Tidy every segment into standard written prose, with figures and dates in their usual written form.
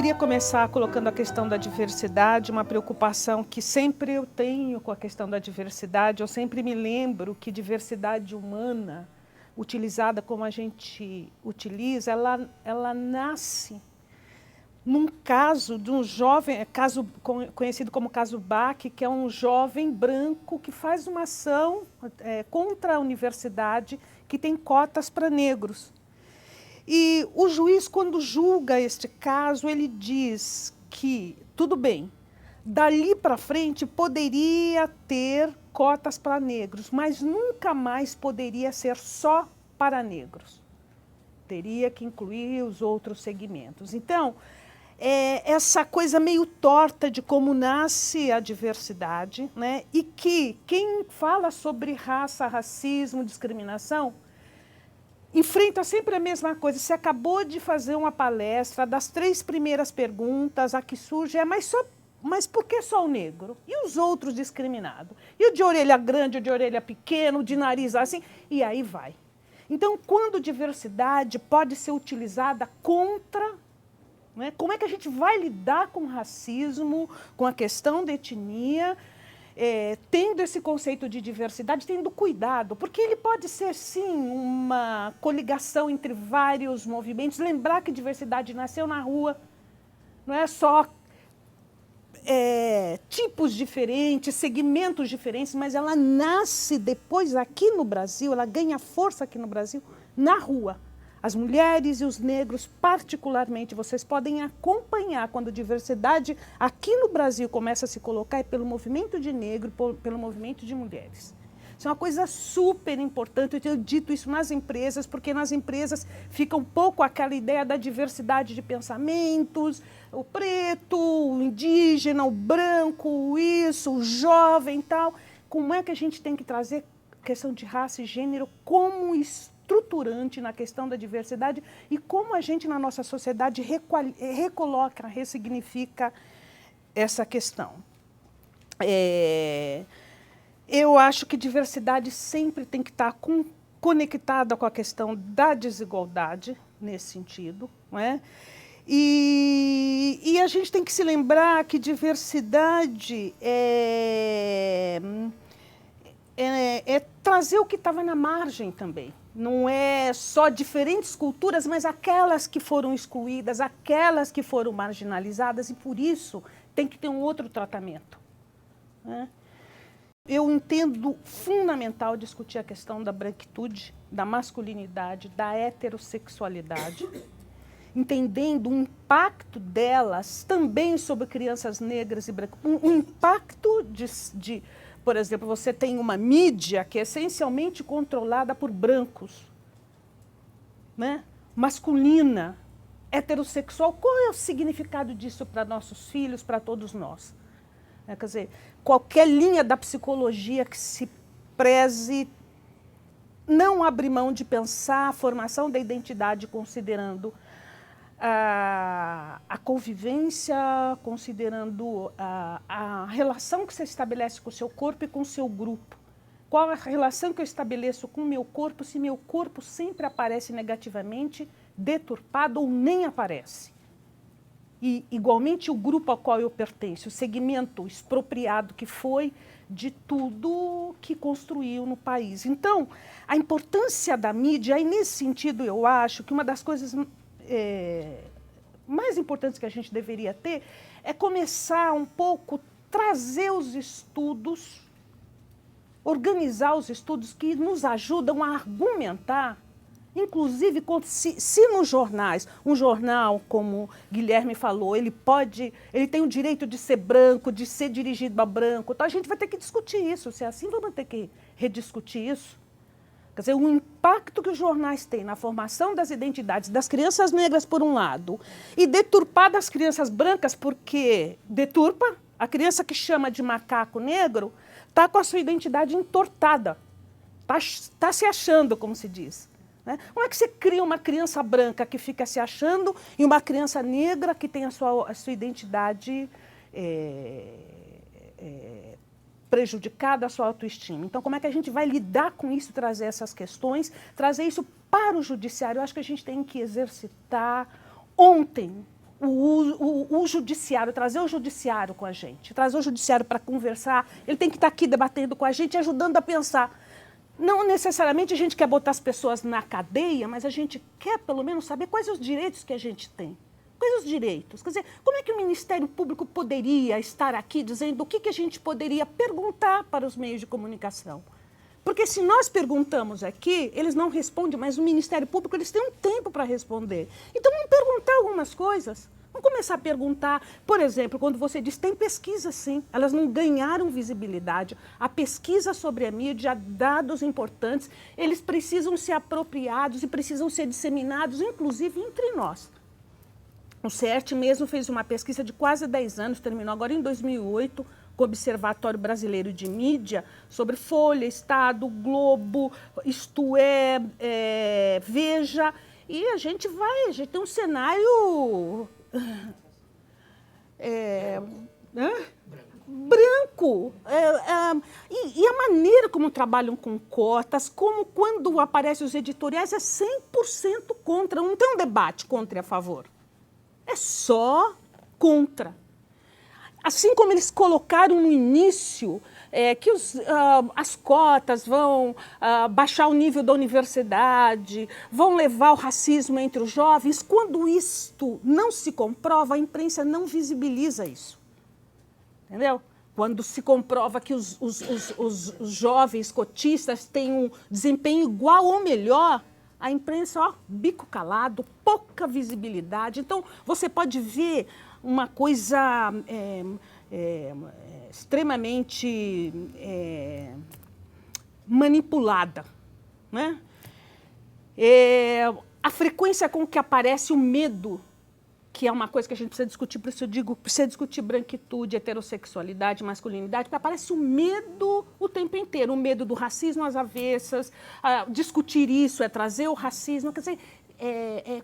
queria começar colocando a questão da diversidade, uma preocupação que sempre eu tenho com a questão da diversidade. Eu sempre me lembro que diversidade humana, utilizada como a gente utiliza, ela nasce num caso de um jovem, caso conhecido como caso Bach, que é um jovem branco que faz uma ação contra a universidade que tem cotas para negros. E o juiz, quando julga este caso, ele diz que, tudo bem, dali para frente poderia ter cotas para negros, mas nunca mais poderia ser só para negros. Teria que incluir os outros segmentos. Então, essa coisa meio torta de como nasce a diversidade, né? E que quem fala sobre raça, racismo, discriminação, enfrenta sempre a mesma coisa. Você acabou de fazer uma palestra, das 3 primeiras perguntas, a que surge mas por que só o negro? E os outros discriminados? E o de orelha grande, o de orelha pequena, o de nariz assim? E aí vai. Então, quando diversidade pode ser utilizada contra, né? Como é que a gente vai lidar com o racismo, com a questão da etnia, tendo esse conceito de diversidade, tendo cuidado, porque ele pode ser, sim, uma coligação entre vários movimentos. Lembrar que diversidade nasceu na rua, não é só tipos diferentes, segmentos diferentes, mas ela nasce depois aqui no Brasil, ela ganha força aqui no Brasil, na rua. As mulheres e os negros, particularmente, vocês podem acompanhar quando a diversidade aqui no Brasil começa a se colocar, é pelo movimento de negro, pelo movimento de mulheres. Isso é uma coisa super importante. Eu tenho dito isso nas empresas, porque nas empresas fica um pouco aquela ideia da diversidade de pensamentos, o preto, o indígena, o branco, isso, o jovem e tal. Como é que a gente tem que trazer a questão de raça e gênero como estruturante na questão da diversidade e como a gente, na nossa sociedade, recoloca, ressignifica essa questão. Eu acho que diversidade sempre tem que estar conectada com a questão da desigualdade, nesse sentido, não é? E a gente tem que se lembrar que diversidade é trazer o que estava na margem também. Não é só diferentes culturas, mas aquelas que foram excluídas, aquelas que foram marginalizadas, e por isso tem que ter um outro tratamento, né? Eu entendo fundamental discutir a questão da branquitude, da masculinidade, da heterossexualidade, entendendo o impacto delas também sobre crianças negras e brancas. Um impacto por exemplo, você tem uma mídia que é essencialmente controlada por brancos, né? Masculina, heterossexual. Qual é o significado disso para nossos filhos, para todos nós? Quer dizer, qualquer linha da psicologia que se preze não abre mão de pensar a formação da identidade considerando a convivência, considerando a relação que você estabelece com o seu corpo e com o seu grupo. Qual a relação que eu estabeleço com o meu corpo se meu corpo sempre aparece negativamente, deturpado ou nem aparece? E, igualmente, o grupo ao qual eu pertenço, o segmento expropriado que foi de tudo que construiu no país. Então, a importância da mídia, e nesse sentido eu acho que uma das coisas mais importantes que a gente deveria ter é começar um pouco, trazer os estudos, organizar os estudos que nos ajudam a argumentar. Inclusive, se nos jornais, um jornal, como Guilherme falou, ele tem o direito de ser branco, de ser dirigido a branco, então a gente vai ter que discutir isso. Se é assim, vamos ter que rediscutir isso. Quer dizer, o impacto que os jornais têm na formação das identidades das crianças negras, por um lado, e deturpar das crianças brancas, porque deturpa, a criança que chama de macaco negro está com a sua identidade entortada, está se achando, como se diz. Como é que você cria uma criança branca que fica se achando e uma criança negra que tem a sua identidade prejudicada, a sua autoestima? Então, como é que a gente vai lidar com isso, trazer essas questões, trazer isso para o judiciário? Eu acho que a gente tem que exercitar ontem o judiciário, trazer o judiciário com a gente, trazer o judiciário para conversar, ele tem que estar aqui debatendo com a gente, ajudando a pensar. Não necessariamente a gente quer botar as pessoas na cadeia, mas a gente quer pelo menos saber quais os direitos que a gente tem. Quais os direitos? Quer dizer, como é que o Ministério Público poderia estar aqui dizendo o que a gente poderia perguntar para os meios de comunicação? Porque se nós perguntamos aqui, eles não respondem, mas o Ministério Público eles têm um tempo para responder. Então vamos perguntar algumas coisas. Vamos começar a perguntar, por exemplo, quando você diz, tem pesquisa sim, elas não ganharam visibilidade. A pesquisa sobre a mídia, dados importantes, eles precisam ser apropriados e precisam ser disseminados, inclusive entre nós. O CERT mesmo fez uma pesquisa de quase 10 anos, terminou agora em 2008, com o Observatório Brasileiro de Mídia, sobre Folha, Estado, Globo, Isto É, Veja, e a gente tem um cenário branco. E a maneira como trabalham com cotas, como quando aparecem os editoriais, é 100% contra, não tem um debate contra e a favor. É só contra. Assim como eles colocaram no início que as cotas vão baixar o nível da universidade, vão levar o racismo entre os jovens, quando isto não se comprova, a imprensa não visibiliza isso. Entendeu? Quando se comprova que os jovens cotistas têm um desempenho igual ou melhor, a imprensa, bico calado, pouca visibilidade. Então, você pode ver uma coisa extremamente manipulada, né? A frequência com que aparece o medo, que é uma coisa que a gente precisa discutir, por isso eu digo, precisa discutir branquitude, heterossexualidade, masculinidade, porque aparece o medo o tempo inteiro, o medo do racismo às avessas, discutir isso é trazer o racismo, quer dizer,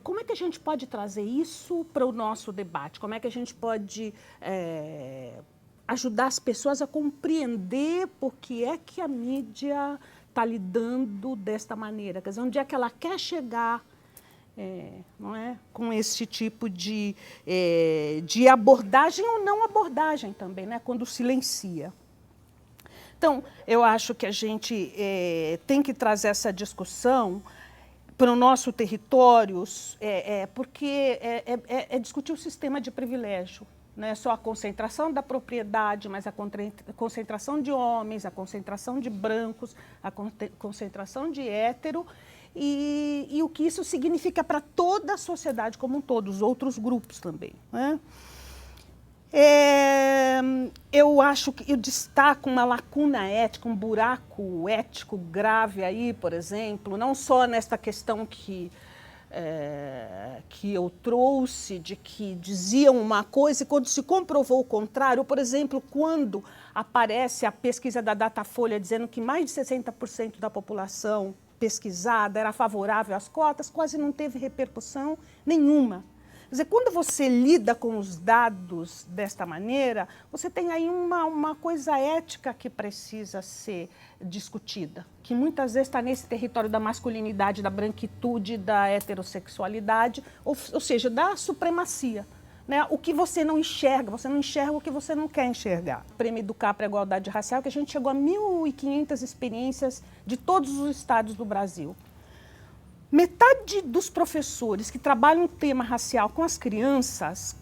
como é que a gente pode trazer isso para o nosso debate? Como é que a gente pode ajudar as pessoas a compreender por que é que a mídia está lidando desta maneira? Quer dizer, onde é que ela quer chegar não é? Com esse tipo de abordagem ou não abordagem também, né? Quando silencia. Então, eu acho que a gente tem que trazer essa discussão para o nosso território, porque é discutir o sistema de privilégio. Não é só a concentração da propriedade, mas a concentração de homens, a concentração de brancos, a concentração de hétero, e o que isso significa para toda a sociedade como um todo, os outros grupos também, né? Eu acho que eu destaco uma lacuna ética, um buraco ético grave aí, por exemplo, não só nesta questão que eu trouxe, de que diziam uma coisa e quando se comprovou o contrário, por exemplo, quando aparece a pesquisa da Datafolha dizendo que mais de 60% da população pesquisada era favorável às cotas, quase não teve repercussão nenhuma. Quer dizer, quando você lida com os dados desta maneira, você tem aí uma coisa ética que precisa ser discutida, que muitas vezes está nesse território da masculinidade, da branquitude, da heterossexualidade, ou seja, da supremacia. Né? O que você não enxerga o que você não quer enxergar. O Prêmio Educar para a Igualdade Racial, que a gente chegou a 1.500 experiências de todos os estados do Brasil. Metade dos professores que trabalham o tema racial com as crianças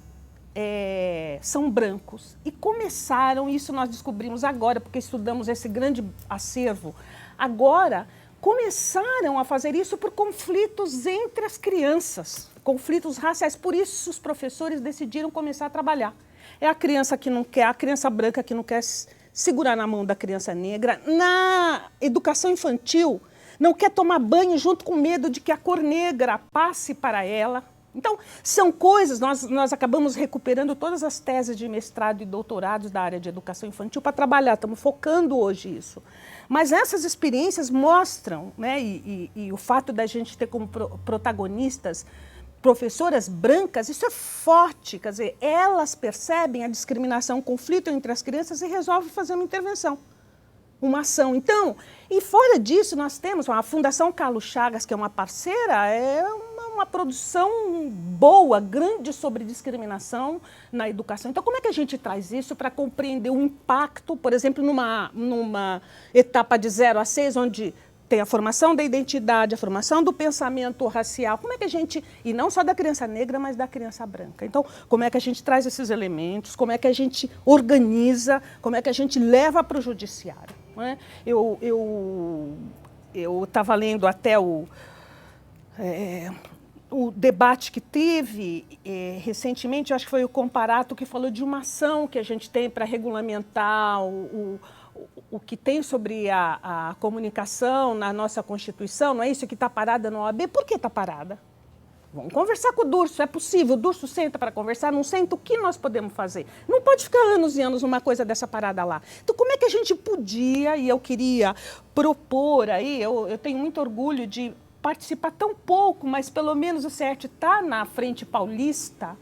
são brancos. E começaram, isso nós descobrimos agora, porque estudamos esse grande acervo, agora começaram a fazer isso por conflitos entre as crianças, conflitos raciais. Por isso os professores decidiram começar a trabalhar. É a criança que não quer, a criança branca que não quer segurar na mão da criança negra. Na educação infantil, não quer tomar banho junto com medo de que a cor negra passe para ela. Então, são coisas, nós acabamos recuperando todas as teses de mestrado e doutorados da área de educação infantil para trabalhar, estamos focando hoje isso. Mas essas experiências mostram, né, e o fato da gente ter como protagonistas professoras brancas, isso é forte, quer dizer, elas percebem a discriminação, o conflito entre as crianças e resolvem fazer uma intervenção, uma ação. Então, e fora disso, nós temos a Fundação Carlos Chagas, que é uma parceira, uma uma produção boa, grande sobre discriminação na educação. Então, como é que a gente traz isso para compreender o impacto, por exemplo, numa etapa de 0 a 6, onde tem a formação da identidade, a formação do pensamento racial, como é que a gente, e não só da criança negra, mas da criança branca. Então, como é que a gente traz esses elementos, como é que a gente organiza, como é que a gente leva para o judiciário, não é? Eu estava lendo até o debate que teve recentemente, eu acho que foi o Comparato, que falou de uma ação que a gente tem para regulamentar o que tem sobre a comunicação na nossa Constituição, não é isso que está parada na OAB? Por que está parada? Vamos conversar com o Durso, é possível, o Durso senta para conversar, não senta, o que nós podemos fazer? Não pode ficar anos e anos uma coisa dessa parada lá. Então, como é que a gente podia, e eu queria propor aí, eu tenho muito orgulho de participar tão pouco, mas pelo menos o CERT está na Frente Paulista.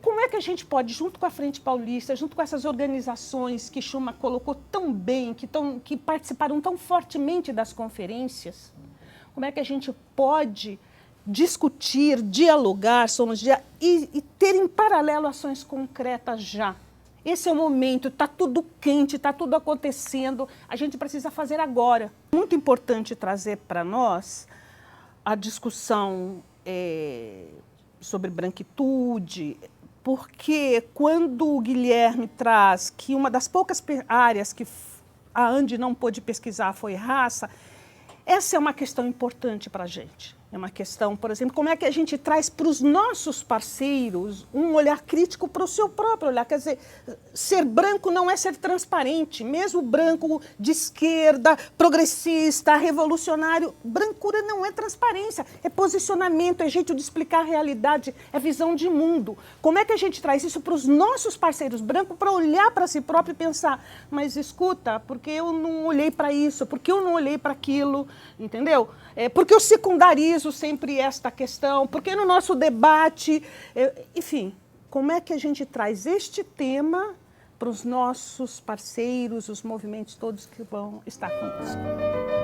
Como é que a gente pode, junto com a Frente Paulista, junto com essas organizações que Schumann colocou tão bem, que participaram tão fortemente das conferências, como é que a gente pode discutir, dialogar, e ter em paralelo ações concretas já? Esse é o momento, está tudo quente, está tudo acontecendo, a gente precisa fazer agora. Muito importante trazer para nós a discussão sobre branquitude, porque quando o Guilherme traz que uma das poucas áreas que a Andy não pôde pesquisar foi raça, essa é uma questão importante para a gente. É uma questão, por exemplo, como é que a gente traz para os nossos parceiros um olhar crítico para o seu próprio olhar. Quer dizer, ser branco não é ser transparente. Mesmo branco de esquerda, progressista, revolucionário, brancura não é transparência, é posicionamento, é jeito de explicar a realidade, é visão de mundo. Como é que a gente traz isso para os nossos parceiros brancos para olhar para si próprio e pensar, mas escuta, porque eu não olhei para isso, porque eu não olhei para aquilo, entendeu? Porque eu secundarizo sempre esta questão, porque no nosso debate, enfim, como é que a gente traz este tema para os nossos parceiros, os movimentos todos que vão estar conosco?